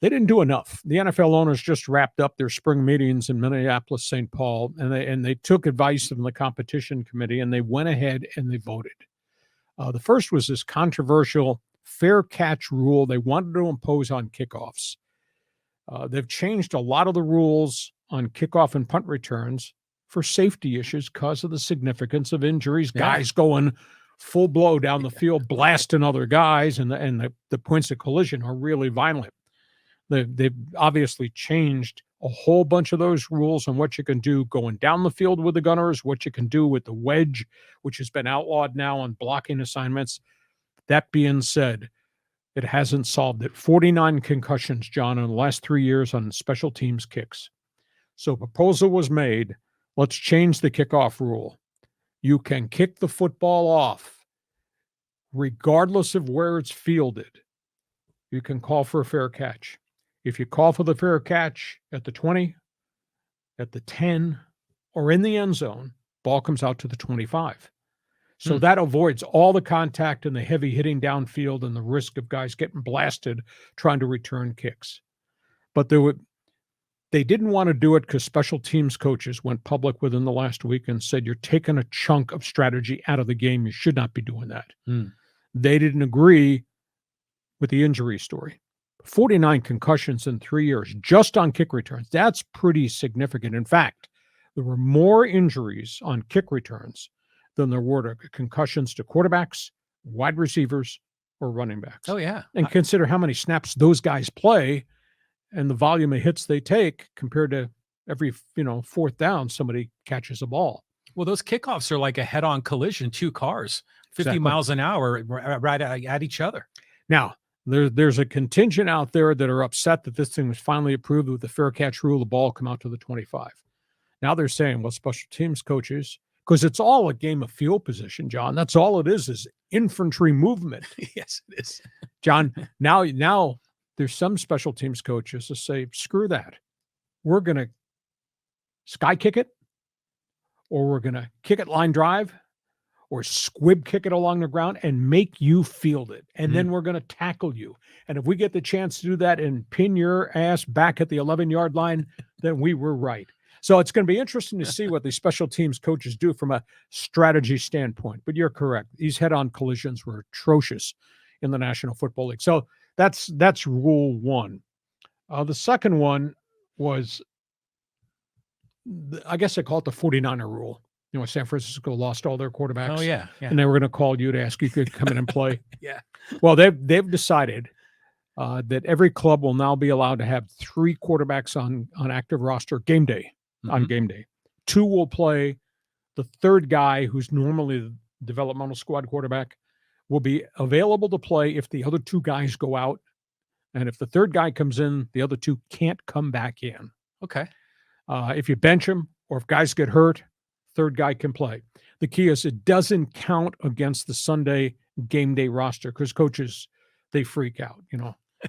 They didn't do enough. The NFL owners just wrapped up their spring meetings in Minneapolis, St. Paul, and they took advice from the competition committee, and they went ahead and they voted. The first was this controversial fair catch rule they wanted to impose on kickoffs. They've changed a lot of the rules on kickoff and punt returns for safety issues because of the significance of injuries, guys going full blow down the field, blasting other guys, and the points of collision are really violent. They've obviously changed a whole bunch of those rules on what you can do going down the field with the gunners, what you can do with the wedge, which has been outlawed now on blocking assignments. That being said, it hasn't solved it. 49 concussions, John, in the last 3 years on special teams kicks. So a proposal was made. Let's change the kickoff rule. You can kick the football off regardless of where it's fielded. You can call for a fair catch. If you call for the fair catch at the 20, at the 10, or in the end zone, ball comes out to the 25. So that avoids all the contact and the heavy hitting downfield and the risk of guys getting blasted trying to return kicks. But they didn't want to do it because special teams coaches went public within the last week and said, you're taking a chunk of strategy out of the game. You should not be doing that. They didn't agree with the injury story. 49 concussions in 3 years just on kick returns. That's pretty significant. In fact, there were more injuries on kick returns than there were concussions to quarterbacks, wide receivers, or running backs. Oh, yeah. And consider how many snaps those guys play and the volume of hits they take compared to every, fourth down, somebody catches a ball. Well, those kickoffs are like a head-on collision, two cars, 50 miles an hour right at each other. Now, there's a contingent out there that are upset that this thing was finally approved with the fair catch rule, the ball come out to the 25. Now they're saying, well, special teams coaches, because it's all a game of field position, John. That's all it is infantry movement. Yes, it is. John, now there's some special teams coaches that say, screw that. We're going to sky kick it, or we're going to kick it line drive, or squib kick it along the ground and make you field it. And then we're going to tackle you. And if we get the chance to do that and pin your ass back at the 11-yard line, then we were right. So it's going to be interesting to see what the special teams coaches do from a strategy standpoint. But you're correct. These head-on collisions were atrocious in the National Football League. So that's rule one. The second one was, I guess they call it the 49er rule. San Francisco lost all their quarterbacks. Oh, yeah. And they were going to call you to ask you could come in and play. Yeah. Well, they've decided that every club will now be allowed to have 3 quarterbacks on active roster game day. On game day. 2 will play. The third guy, who's normally the developmental squad quarterback, will be available to play if the other 2 guys go out. And if the third guy comes in, the other 2 can't come back in. Okay. If you bench him or if guys get hurt, third guy can play. The key is it doesn't count against the Sunday game day roster because coaches, they freak out.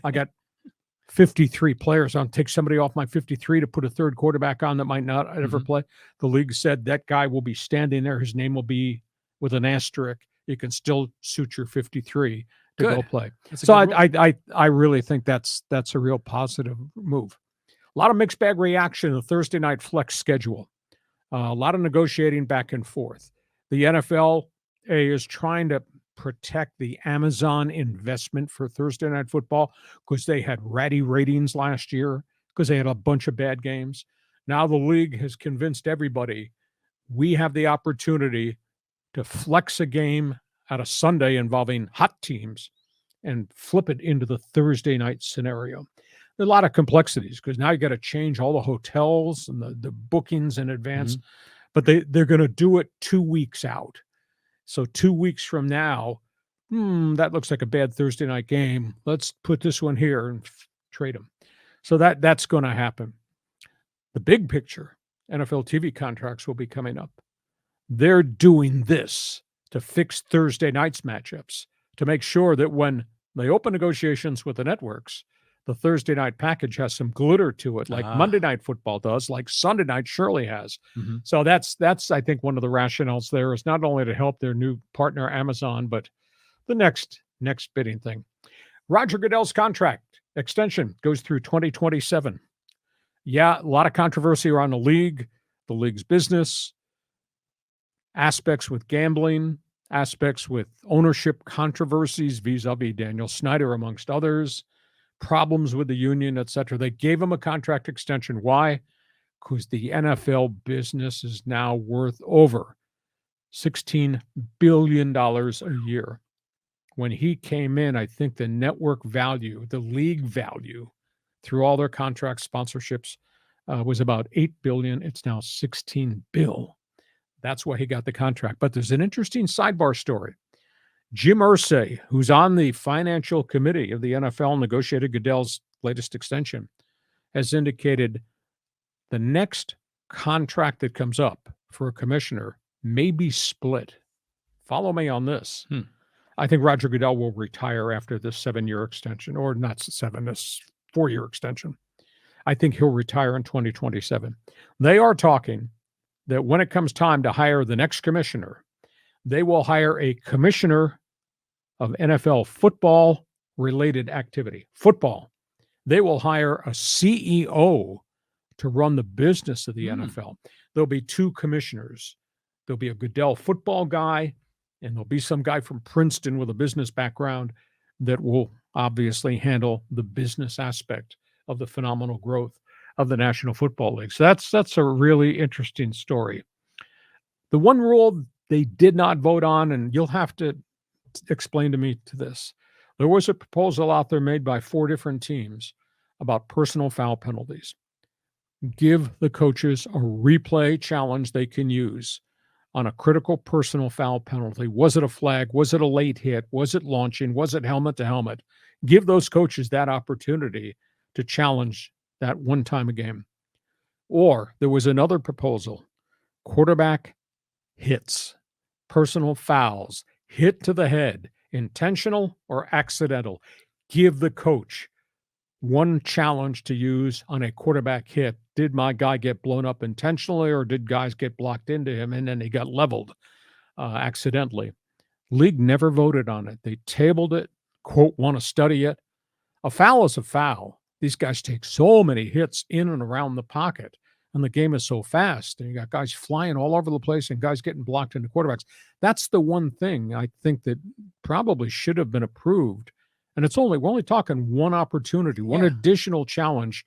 I got 53 players. I'll take somebody off my 53 to put a third quarterback on that might not ever play. The league said that guy will be standing there. His name will be with an asterisk. You can still suit your 53 to go play. So I really think that's a real positive move. A lot of mixed bag reaction to the Thursday night flex schedule. A lot of negotiating back and forth. The NFL is trying to protect the Amazon investment for Thursday night football because they had ratty ratings last year because they had a bunch of bad games. Now the league has convinced everybody we have the opportunity to flex a game at a Sunday involving hot teams and flip it into the Thursday night scenario. There are a lot of complexities because now you got to change all the hotels and the bookings in advance, but they're going to do it 2 weeks out. So 2 weeks from now, that looks like a bad Thursday night game. Let's put this one here and trade them. So that's going to happen. The big picture, NFL TV contracts will be coming up. They're doing this to fix Thursday night's matchups to make sure that when they open negotiations with the networks, the Thursday night package has some glitter to it, like Monday Night Football does, like Sunday night surely has. So that's I think one of the rationales there is not only to help their new partner Amazon, but the next bidding thing. Roger Goodell's contract extension goes through 2027. Yeah, a lot of controversy around the league's business, aspects with gambling, aspects with ownership controversies vis-a-vis Daniel Snyder, amongst others, problems with the union, etc. They gave him a contract extension. Why? Because the NFL business is now worth over $16 billion a year. When he came in, I think the network value, the league value, through all their contract sponsorships, was about $8 billion. It's now $16 billion. That's why he got the contract. But there's an interesting sidebar story. Jim Irsay, who's on the financial committee of the NFL, negotiated Goodell's latest extension, has indicated the next contract that comes up for a commissioner may be split. Follow me on this. I think Roger Goodell will retire after this 7-year extension, or not 7, this 4-year extension. I think he'll retire in 2027. They are talking that when it comes time to hire the next commissioner, they will hire a commissioner of NFL football-related activity. Football. They will hire a CEO to run the business of the NFL. There'll be 2 commissioners. There'll be a Goodell football guy, and there'll be some guy from Princeton with a business background that will obviously handle the business aspect of the phenomenal growth of the National Football League. So that's a really interesting story. The one rule they did not vote on, and you'll have to explain to me to this, there was a proposal out there made by 4 different teams about personal foul penalties. Give the coaches a replay challenge they can use on a critical personal foul penalty. Was it a flag? Was it a late hit? Was it launching? Was it helmet to helmet? Give those coaches that opportunity to challenge that one time a game. Or there was another proposal, quarterback hits, personal fouls, hit to the head, intentional or accidental. Give the coach one challenge to use on a quarterback hit. Did my guy get blown up intentionally, or did guys get blocked into him and then he got leveled accidentally? League never voted on it. They tabled it, quote, want to study it. A foul is a foul. These guys take so many hits in and around the pocket, and the game is so fast, and you got guys flying all over the place and guys getting blocked into quarterbacks. That's the one thing I think that probably should have been approved. And we're only talking one opportunity, one additional challenge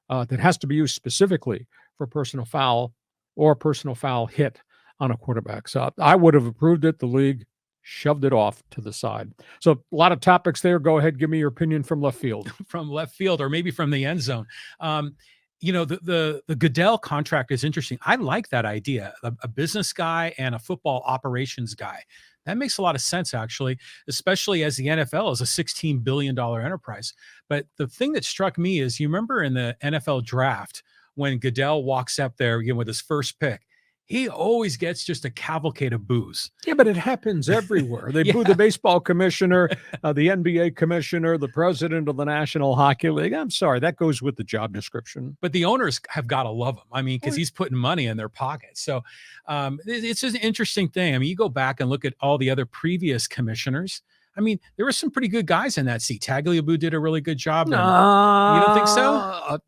that has to be used specifically for personal foul or personal foul hit on a quarterback. So I would have approved it. The league shoved it off to the side. So a lot of topics there. Go ahead. Give me your opinion from left field. From left field, or maybe from the end zone. The Goodell contract is interesting. I like that idea. A business guy and a football operations guy. That makes a lot of sense, actually, especially as the NFL is a $16 billion enterprise. But the thing that struck me is, you remember in the NFL draft when Goodell walks up there with his first pick, he always gets just a cavalcade of boos. Yeah, but it happens everywhere. They boo the baseball commissioner, the NBA commissioner, the president of the National Hockey League. I'm sorry, that goes with the job description. But the owners have got to love him. I mean, because he's putting money in their pockets. So it's just an interesting thing. I mean, you go back and look at all the other previous commissioners. I mean, there were some pretty good guys in that seat. Tagliabue did a really good job. You don't think so?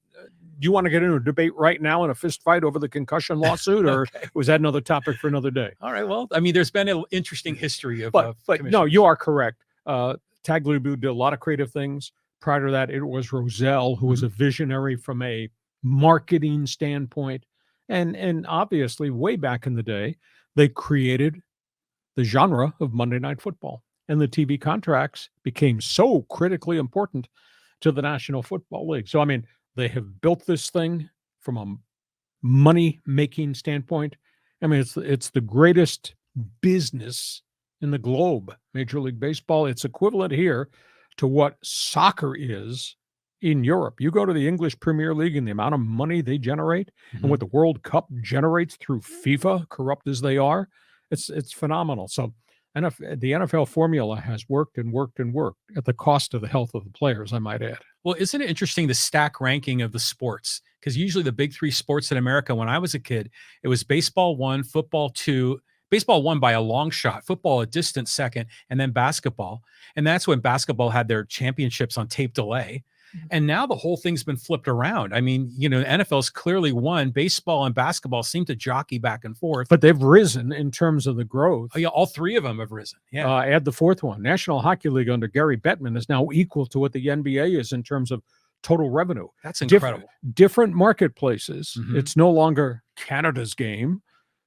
Do you want to get into a debate right now in a fist fight over the concussion lawsuit, or was that another topic for another day? All right. Well, I mean, there's been an interesting history of but no, you are correct. Tagliabue did a lot of creative things. Prior to that, it was Roselle, who was a visionary from a marketing standpoint. And obviously, way back in the day, they created the genre of Monday Night Football. And the TV contracts became so critically important to the National Football League. So, I mean, they have built this thing from a money-making standpoint. I mean, it's the greatest business in the globe, Major League Baseball. It's equivalent here to what soccer is in Europe. You go to the English Premier League and the amount of money they generate and what the World Cup generates through FIFA, corrupt as they are, it's phenomenal. So the NFL formula has worked and worked and worked at the cost of the health of the players, I might add. Well, isn't it interesting, the stack ranking of the sports? Because usually the big 3 sports in America, when I was a kid, it was baseball 1, football 2, baseball 1 by a long shot, football a distant second, and then basketball. And that's when basketball had their championships on tape delay. And now the whole thing's been flipped around. I mean, NFL's clearly won. Baseball and basketball seem to jockey back and forth. But they've risen in terms of the growth. Oh, yeah, all three of them have risen. Yeah. Add the fourth one. National Hockey League under Gary Bettman is now equal to what the NBA is in terms of total revenue. That's incredible. Different marketplaces. Mhm. It's no longer Canada's game.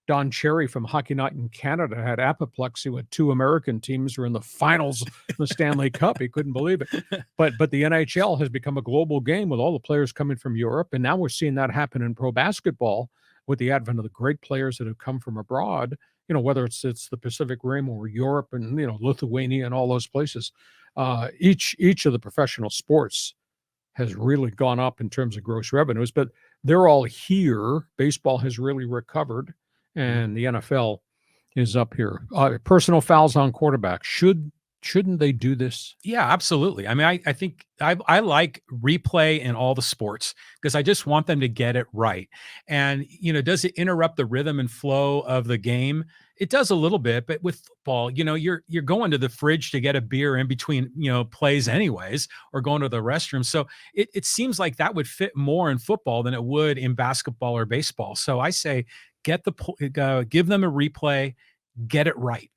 Don Cherry from Hockey Night in Canada had apoplexy when 2 American teams were in the finals of the Stanley Cup. He couldn't believe it. But the NHL has become a global game with all the players coming from Europe. And now we're seeing that happen in pro basketball with the advent of the great players that have come from abroad, whether it's the Pacific Rim or Europe and, Lithuania and all those places. Each of the professional sports has really gone up in terms of gross revenues, but they're all here. Baseball has really recovered. And the NFL is up here. Personal fouls on quarterbacks. Shouldn't they do this? Yeah, absolutely. I mean, I think I like replay in all the sports because I just want them to get it right. And, does it interrupt the rhythm and flow of the game? It does a little bit, but with football, you're going to the fridge to get a beer in between, plays anyways, or going to the restroom. So it seems like that would fit more in football than it would in basketball or baseball. So I say, give them a replay, get it right.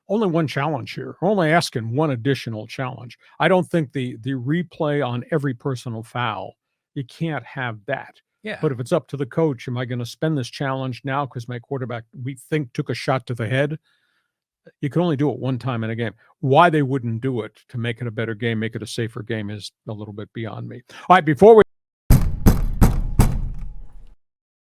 Only one challenge here. We're only asking one additional challenge. I don't think the replay on every personal foul, you can't have that. Yeah. But if it's up to the coach, am I going to spend this challenge now because my quarterback, we think, took a shot to the head? You can only do it one time in a game. Why they wouldn't do it to make it a better game, make it a safer game is a little bit beyond me. All right, before we